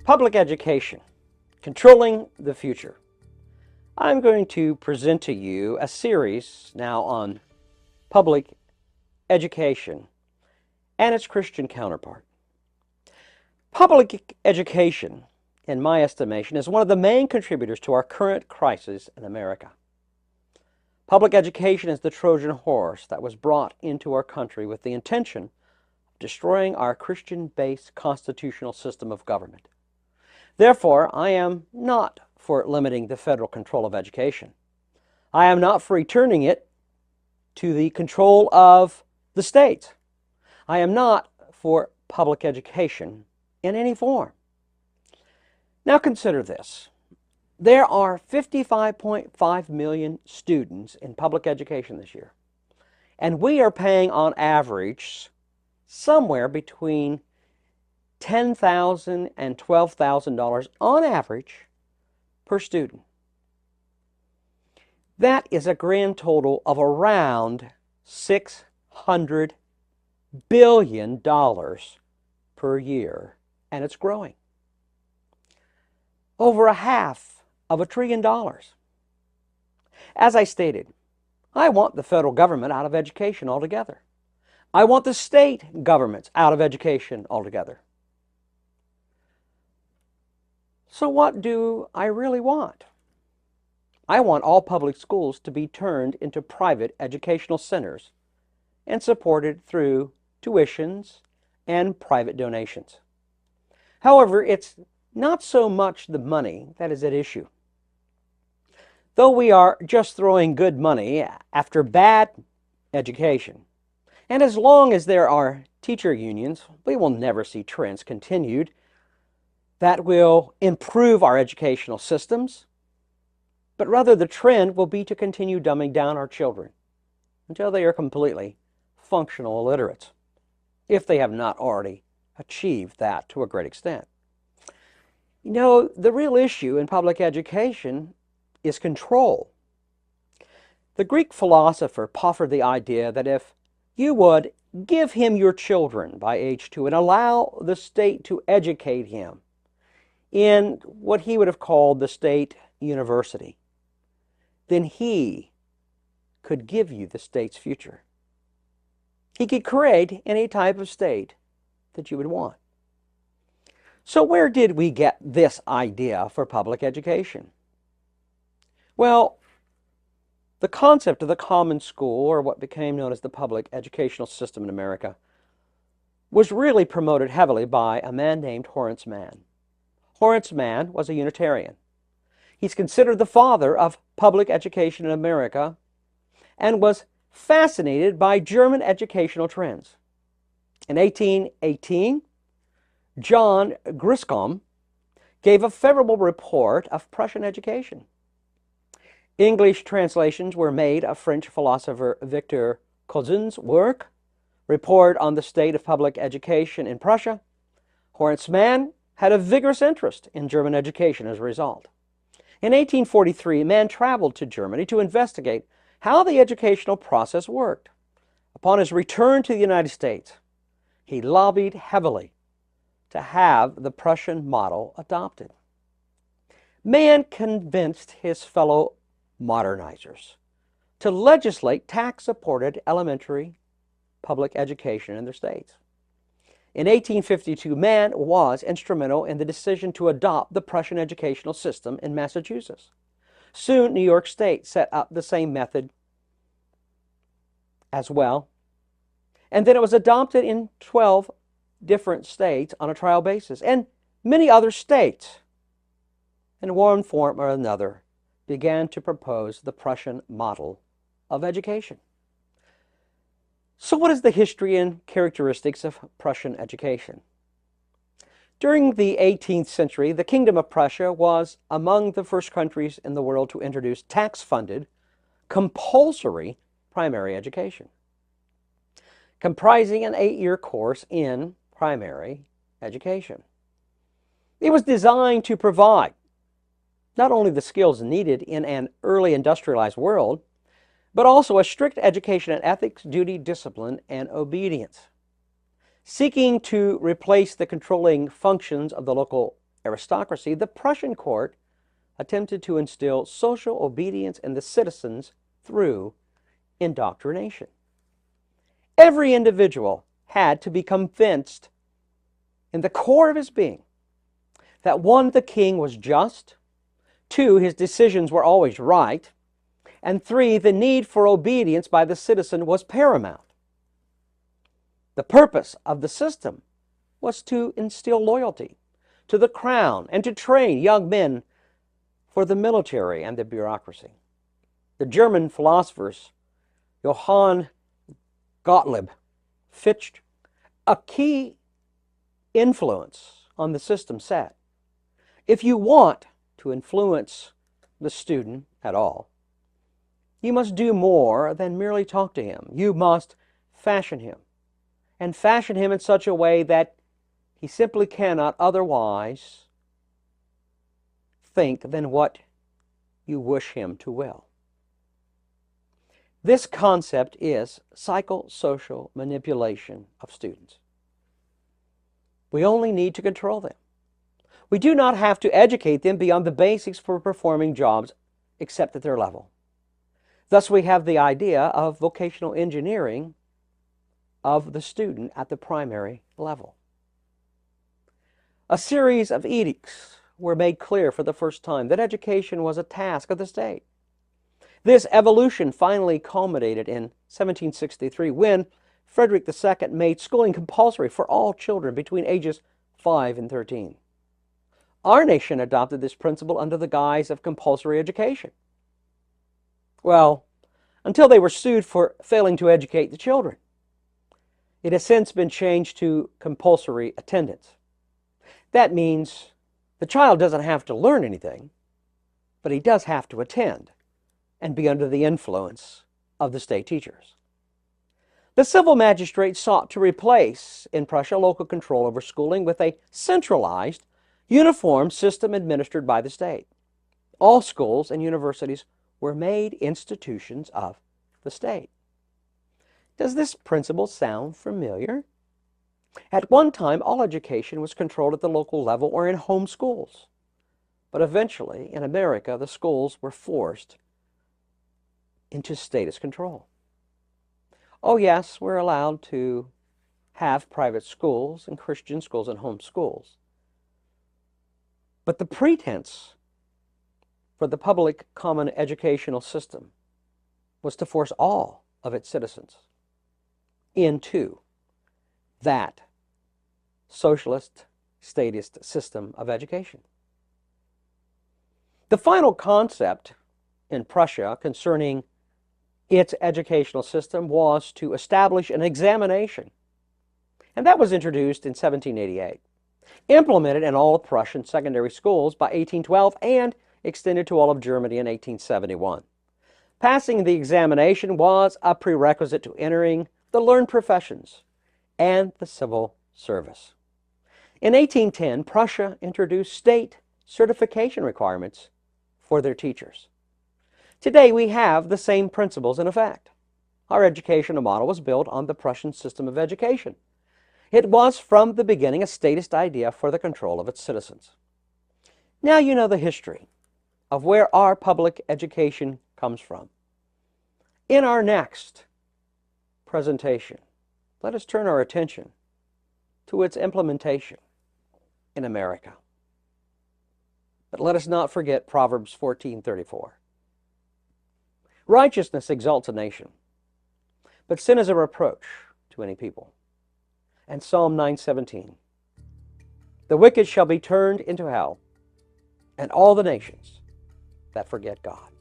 Public education, controlling the future. I'm going to present to you a series now on public education and its Christian counterpart. Public education, in my estimation, is one of the main contributors to our current crisis in America. Public education is the Trojan horse that was brought into our country with the intention of destroying our Christian-based constitutional system of government. Therefore, I am not for limiting the federal control of education. I am not for returning it to the control of the states. I am not for public education in any form. Now consider this. There are 55.5 million students in public education this year, and we are paying on average somewhere between $10,000 and $12,000 on average per student. That is a grand total of around $600 billion per year, and it's growing. Over $500 billion. As I stated, I want the federal government out of education altogether. I want the state governments out of education altogether. So what do I really want? I want all public schools to be turned into private educational centers and supported through tuitions and private donations. However, it's not so much the money that is at issue. Though we are just throwing good money after bad education, and as long as there are teacher unions, we will never see trends continued that will improve our educational systems, but rather the trend will be to continue dumbing down our children until they are completely functional illiterates, if they have not already achieved that to a great extent. You know, the real issue in public education is control. The Greek philosopher offered the idea that if you would give him your children by age 2 and allow the state to educate him in what he would have called the state university, then he could give you the state's future. He could create any type of state that you would want. So where did we get this idea for public education? Well, the concept of the common school, or what became known as the public educational system in America, was really promoted heavily by a man named Horace Mann. Horace Mann was a Unitarian. He's considered the father of public education in America and was fascinated by German educational trends. In 1818, John Griscom gave a favorable report of Prussian education. English translations were made of French philosopher Victor Cousin's work, Report on the State of Public Education in Prussia. Horace Mann had a vigorous interest in German education as a result. In 1843, Mann traveled to Germany to investigate how the educational process worked. Upon his return to the United States, he lobbied heavily to have the Prussian model adopted. Mann convinced his fellow modernizers to legislate tax-supported elementary public education in their states. In 1852, Mann was instrumental in the decision to adopt the Prussian educational system in Massachusetts. Soon, New York State set up the same method as well, and then it was adopted in 12 different states on a trial basis, and many other states, in one form or another, began to propose the Prussian model of education. So what is the history and characteristics of Prussian education? During the 18th century, the Kingdom of Prussia was among the first countries in the world to introduce tax-funded, compulsory primary education, comprising an 8-year course in primary education. It was designed to provide not only the skills needed in an early industrialized world, but also a strict education in ethics, duty, discipline, and obedience, seeking to replace the controlling functions of the local aristocracy, the Prussian court attempted to instill social obedience in the citizens through indoctrination. Every individual had to be convinced in the core of his being that one, the king was just, two, his decisions were always right, and three, the need for obedience by the citizen was paramount. The purpose of the system was to instill loyalty to the crown and to train young men for the military and the bureaucracy. The German philosophers Johann Gottlieb Fichte, a key influence on the system, said, if you want to influence the student at all, you must do more than merely talk to him. You must fashion him, and fashion him in such a way that he simply cannot otherwise think than what you wish him to will. This concept is psychosocial manipulation of students. We only need to control them. We do not have to educate them beyond the basics for performing jobs except at their level. Thus, we have the idea of vocational engineering of the student at the primary level. A series of edicts were made clear for the first time that education was a task of the state. This evolution finally culminated in 1763 when Frederick II made schooling compulsory for all children between ages 5 and 13. Our nation adopted this principle under the guise of compulsory education. Well, until they were sued for failing to educate the children. It has since been changed to compulsory attendance. That means the child doesn't have to learn anything, but he does have to attend and be under the influence of the state teachers. The civil magistrate sought to replace in Prussia local control over schooling with a centralized, uniform system administered by the state. All schools and universities were made institutions of the state. Does this principle sound familiar? At one time, all education was controlled at the local level or in home schools. But eventually, in America, the schools were forced into statist control. Oh yes, we're allowed to have private schools and Christian schools and home schools. But the pretense for the public common educational system was to force all of its citizens into that socialist, statist system of education. The final concept in Prussia concerning its educational system was to establish an examination, and that was introduced in 1788, implemented in all of Prussian secondary schools by 1812, and extended to all of Germany in 1871. Passing the examination was a prerequisite to entering the learned professions and the civil service. In 1810, Prussia introduced state certification requirements for their teachers. Today, we have the same principles in effect. Our educational model was built on the Prussian system of education. It was from the beginning a statist idea for the control of its citizens. Now you know the history of where our public education comes from. In our next presentation, let us turn our attention to its implementation in America. But let us not forget Proverbs 14:34. Righteousness exalts a nation, but sin is a reproach to any people. And Psalm 9:17. The wicked shall be turned into hell, and all the nations that forget God.